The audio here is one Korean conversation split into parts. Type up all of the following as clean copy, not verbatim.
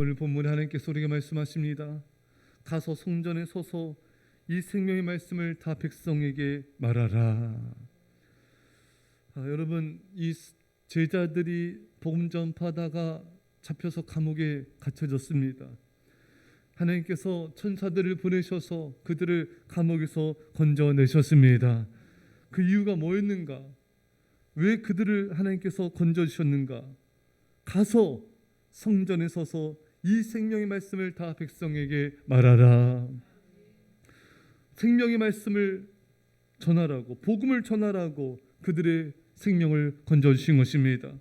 오늘 본문에 하나님께서 우리에게 말씀하십니다. 가서 성전에 서서 이 생명의 말씀을 다 백성에게 말하라. 여러분, 이 제자들이 복음 전파하다가 잡혀서 감옥에 갇혀졌습니다. 하나님께서 천사들을 보내셔서 그들을 감옥에서 건져내셨습니다. 그 이유가 뭐였는가? 왜 그들을 하나님께서 건져주셨는가? 가서 성전에 서서 이 생명의 말씀을 다 백성에게 말하라. 생명의 말씀을 전하라고, 복음을 전하라고 그들의 생명을 건져주신 것입니다.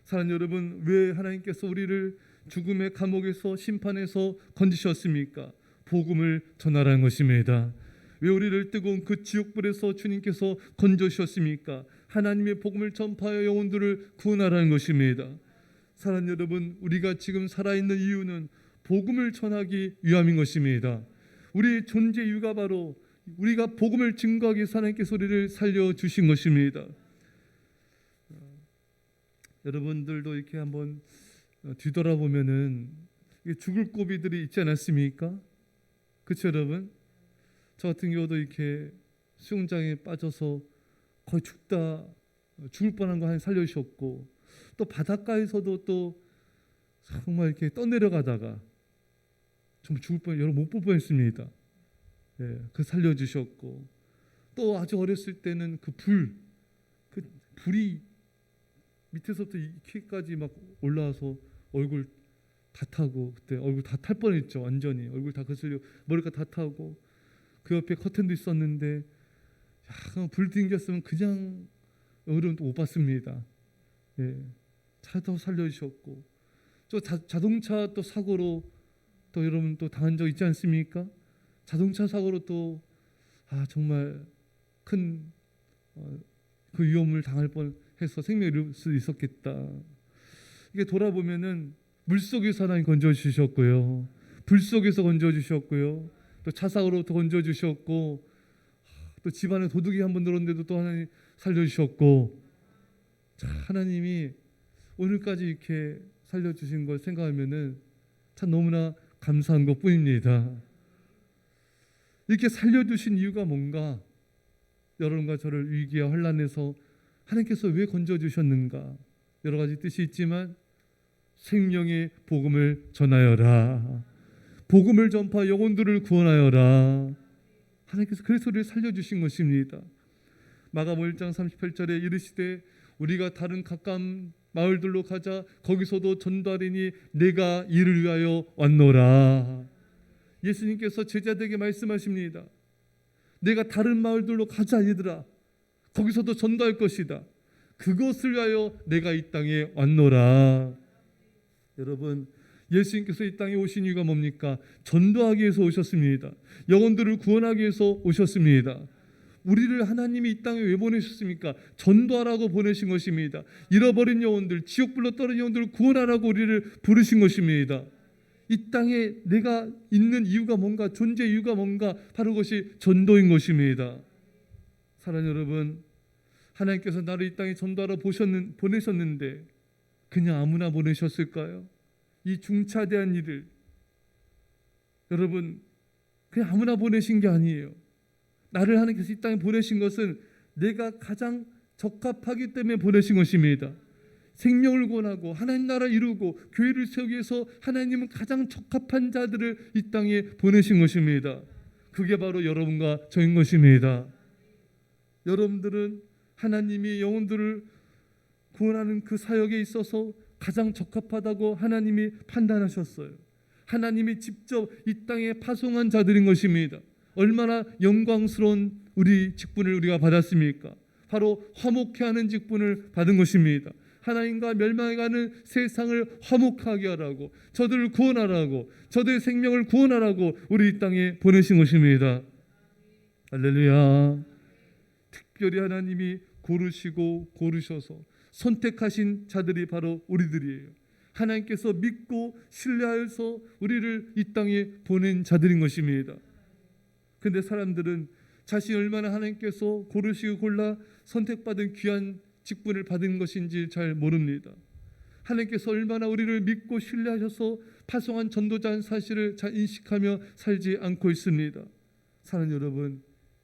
사랑하는 여러분, 왜 하나님께서 우리를 죽음의 감옥에서 심판해서 건지셨습니까? 복음을 전하라는 것입니다. 왜 우리를 뜨거운 그 지옥불에서 주님께서 건져주셨습니까? 하나님의 복음을 전파하여 영혼들을 구원하라는 것입니다. 사랑하는 여러분, 우리가 지금 살아있는 이유는 복음을 전하기 위함인 것입니다. 우리의 존재 이유가 바로 우리가 복음을 증거하기 위해서 하나님께서 우리를 살려주신 것입니다. 여러분들도 이렇게 한번 뒤돌아보면은 죽을 고비들이 있지 않았습니까? 그렇죠, 여러분? 저 같은 경우도 이렇게 수영장에 빠져서 거의 죽을 뻔한 거 살려주셨고, 또 바닷가에서도 또 정말 이렇게 떠내려가다가 정말 죽을 뻔, 여러분 못 볼 뻔했습니다. 그 살려주셨고, 또 아주 어렸을 때는 그 불이 밑에서부터 이렇게까지 막 올라와서 얼굴 다 타고, 그때 얼굴 다 탈 뻔했죠. 완전히 얼굴 다 거슬려 머리가 다 타고, 그 옆에 커튼도 있었는데 불 튕겼으면 그냥 여러분 못 봤습니다. 차도 살려주셨고, 또 자동차 또 사고로 또 여러분 또 당한 적 있지 않습니까? 자동차 사고로 또 정말 큰 그 위험을 당할 뻔해서 생명을 잃을 수 있었겠다. 이게 돌아보면은 물 속에서 하나님 건져 주셨고요, 불 속에서 건져 주셨고요, 또 차 사고로부터 건져 주셨고, 또 집안에 도둑이 한번 들었는데도 또 하나님 살려 주셨고, 하나님이 오늘까지 이렇게 살려 주신 걸 생각하면은 참 너무나 감사한 것뿐입니다. 이렇게 살려주신 이유가 뭔가? 여러분과 저를 위기와 환난에서 하나님께서 왜 건져주셨는가? 여러 가지 뜻이 있지만 생명의 복음을 전하여라, 복음을 전파 영혼들을 구원하여라. 하나님께서 그래서 우리를 살려주신 것입니다. 마가복음 1장 38절에 이르시되 우리가 다른 가까운 마을들로 가자, 거기서도 전도하리니 내가 이를 위하여 왔노라. 예수님께서 제자들에게 말씀하십니다. 내가 다른 마을들로 가자 얘들아, 거기서도 전도할 것이다. 그것을 위하여 내가 이 땅에 왔노라. 여러분, 예수님께서 이 땅에 오신 이유가 뭡니까? 전도하기 위해서 오셨습니다. 영혼들을 구원하기 위해서 오셨습니다. 우리를 하나님이 이 땅에 왜 보내셨습니까? 전도하라고 보내신 것입니다. 잃어버린 영혼들, 지옥불로 떨어진 영혼들을 구원하라고 우리를 부르신 것입니다. 이 땅에 내가 있는 이유가 뭔가, 존재 이유가 뭔가, 바로 그것이 전도인 것입니다. 사랑하는 여러분, 하나님께서 나를 이 땅에 전도하러 보내셨는데 그냥 아무나 보내셨을까요? 이 중차대한 일을 여러분 그냥 아무나 보내신 게 아니에요. 나를 하나님께서 이 땅에 보내신 것은 내가 가장 적합하기 때문에 보내신 것입니다. 생명을 구원하고 하나님 나라 이루고 교회를 세우기 위해서 하나님은 가장 적합한 자들을 이 땅에 보내신 것입니다. 그게 바로 여러분과 저인 것입니다. 여러분들은 하나님이 영혼들을 구원하는 그 사역에 있어서 가장 적합하다고 하나님이 판단하셨어요. 하나님이 직접 이 땅에 파송한 자들인 것입니다. 얼마나 영광스러운 우리 직분을 우리가 받았습니까? 바로 화목케 하는 직분을 받은 것입니다. 하나님과 멸망해가는 세상을 화목하게 하라고, 저들을 구원하라고, 저들의 생명을 구원하라고 우리 이 땅에 보내신 것입니다. 할렐루야. 특별히 하나님이 고르셔서 선택하신 자들이 바로 우리들이에요. 하나님께서 믿고 신뢰하여서 우리를 이 땅에 보낸 자들인 것입니다. 그런데 사람들은 자신이 얼마나 하나님께서 고르시고 골라 선택받은 귀한 직분을 받은 것인지 잘 모릅니다. 하나님께서 얼마나 우리를 믿고 신뢰하셔서 파송한 전도자인 사실을 잘 인식하며 살지 않고 있습니다. 사랑하는 여러분,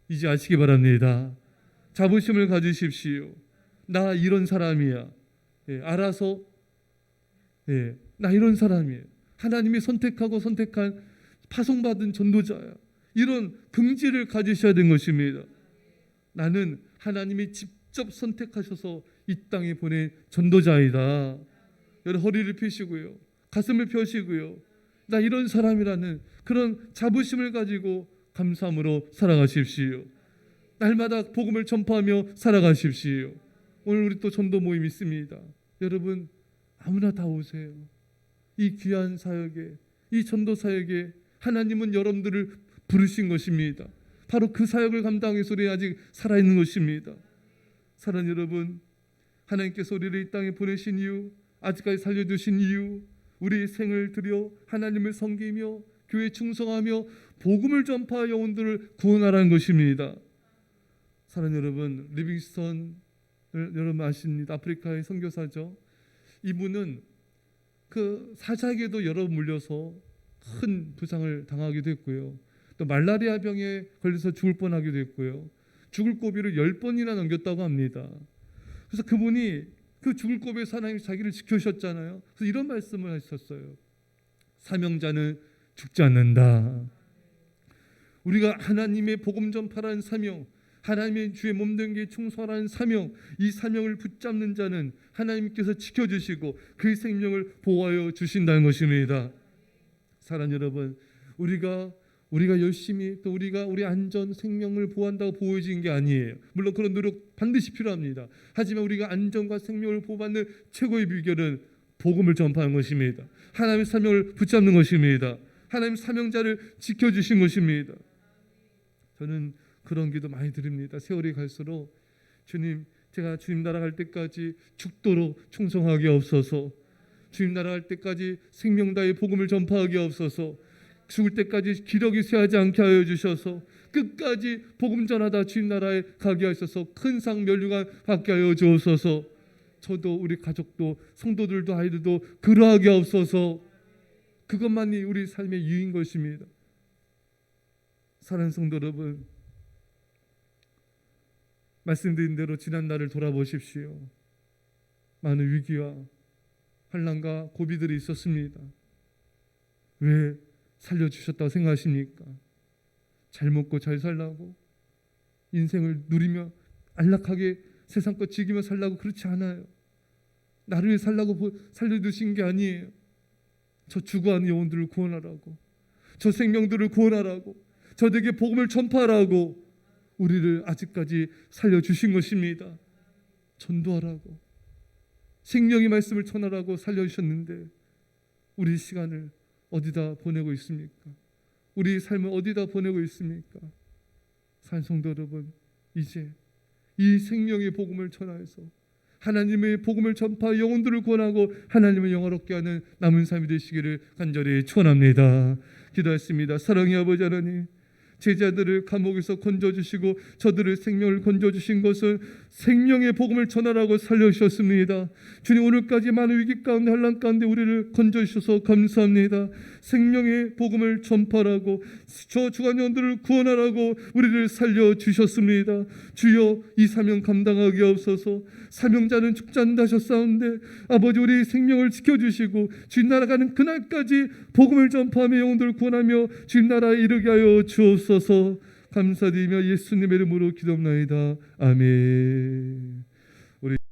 이제 아시기 바랍니다. 자부심을 가지십시오. 나 이런 사람이야. 알아서 나 이런 사람이에요. 하나님이 선택하고 선택한 파송받은 전도자야. 이런 긍지를 가지셔야 되는 것입니다. 나는 하나님이 직접 선택하셔서 이 땅에 보낸 전도자이다. 여러분 허리를 펴시고요, 가슴을 펴시고요, 나 이런 사람이라는 그런 자부심을 가지고 감사함으로 살아가십시오. 날마다 복음을 전파하며 살아가십시오. 오늘 우리 또 전도 모임 있습니다. 여러분 아무나 다 오세요. 이 귀한 사역에, 이 전도 사역에 하나님은 여러분들을 부르신 것입니다. 바로 그 사역을 감당하기 위해서 우리 아직 살아있는 것입니다. 사랑하는 여러분, 하나님께서 우리를 이 땅에 보내신 이유, 아직까지 살려주신 이유, 우리의 생을 들여 하나님을 섬기며 교회에 충성하며 복음을 전파하여 영혼들을 구원하라는 것입니다. 사랑하는 여러분, 리빙스턴을 여러분 아십니다. 아프리카의 선교사죠. 이분은 그 사자에게도 여러 물려서 큰 부상을 당하기도 했고요. 또 말라리아 병에 걸려서 죽을 뻔하기도 했고요. 죽을 고비를 10번이나 넘겼다고 합니다. 그래서 그분이 그 죽을 고비에서 하나님이 자기를 지켜주셨잖아요. 그래서 이런 말씀을 하셨어요. 사명자는 죽지 않는다. 우리가 하나님의 복음 전파라는 사명, 하나님의 주의 몸된 게 충성하라는 사명, 이 사명을 붙잡는 자는 하나님께서 지켜주시고 그 생명을 보호하여 주신다는 것입니다. 사랑하는 여러분, 우리가 열심히 또 우리 안전 생명을 보호한다고 보호해진 게 아니에요. 물론 그런 노력 반드시 필요합니다. 하지만 우리가 안전과 생명을 보호받는 최고의 비결은 복음을 전파하는 것입니다. 하나님의 사명을 붙잡는 것입니다. 하나님 사명자를 지켜주신 것입니다. 저는 그런 기도 많이 드립니다. 세월이 갈수록 주님, 제가 주님 나라 갈 때까지 죽도록 충성하게 없어서, 주님 나라 갈 때까지 생명 다해 복음을 전파하게 없어서, 죽을 때까지 기력이 쇠하지 않게 하여 주셔서 끝까지 복음 전하다 주님 나라에 가게 하셔서 큰 상 면류관 받게 하여 주옵소서. 저도 우리 가족도 성도들도 아이들도 그러하게 없어서. 그것만이 우리 삶의 이유인 것입니다. 사랑하는 성도 여러분, 말씀드린 대로 지난 날을 돌아보십시오. 많은 위기와 환난과 고비들이 있었습니다. 왜 살려주셨다고 생각하십니까? 잘 먹고 잘 살라고, 인생을 누리며 안락하게 세상 것 즐기며 살라고, 그렇지 않아요. 나를 위해 살라고 살려주신 게 아니에요. 저 죽어가는 영혼들을 구원하라고, 저 생명들을 구원하라고, 저들에게 복음을 전파하라고 우리를 아직까지 살려주신 것입니다. 전도하라고, 생명의 말씀을 전하라고 살려주셨는데 우리 시간을 어디다 보내고 있습니까? 우리 삶을 어디다 보내고 있습니까? 산성도 여러분, 이제 이 생명의 복음을 전하여서 하나님의 복음을 전파 영혼들을 구원하고 하나님을 영화롭게 하는 남은 삶이 되시기를 간절히 축원합니다. 기도했습니다. 사랑의 아버지 하나님, 제자들을 감옥에서 건져주시고 저들의 생명을 건져주신 것은 생명의 복음을 전하라고 살려주셨습니다. 주님, 오늘까지 많은 위기 가운데 환난 가운데 우리를 건져주셔서 감사합니다. 생명의 복음을 전파하라고, 저 죽은 영혼들을 구원하라고 우리를 살려주셨습니다. 주여, 이 사명 감당하게 없어서 사명자는 죽지 않는다 하셨사온데 아버지, 우리 생명을 지켜주시고 주님 나라 가는 그날까지 복음을 전파하며 영혼들을 구원하며 주님 나라에 이르게 하여 주옵소서. 감사드리며 예수님의 이름으로 기도합나이다. 아멘.